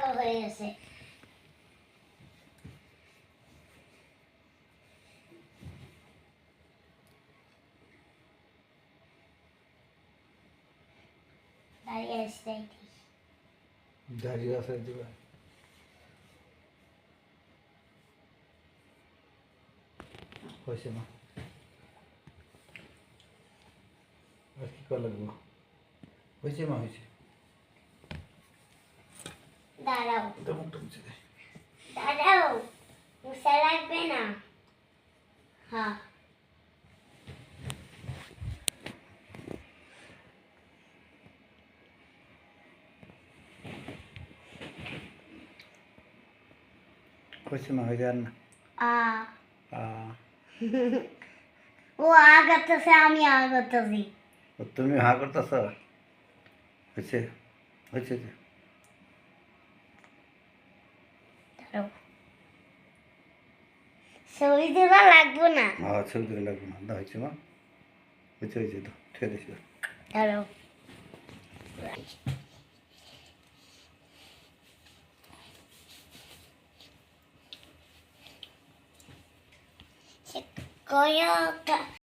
ভালো হয়ে গেছে। দাঁড়িয়ে আসতে দাঁড়িয়ে আছে দিবা হয়েছে না আর কি করা লাগবো হয়েছে মা হয়েছে দাঁড়াও এটা মুখটা মুছে দে দাঁড়াও, মুছে লাগবে না। হ্যাঁ হয়েছে মা হয়ে যান না আ আ ও আগাতেছে, আমি আগাতেছি। তুমি হা করতেছ হয়েছে হয়েছে যে দাঁড়াও, ছবি তোলা লাগবে না। ছবি তুলে লাগবে না হয়েছে মা হয়েছে হয়েছে তো ঠিক আছে দাঁড়াও, কয়টা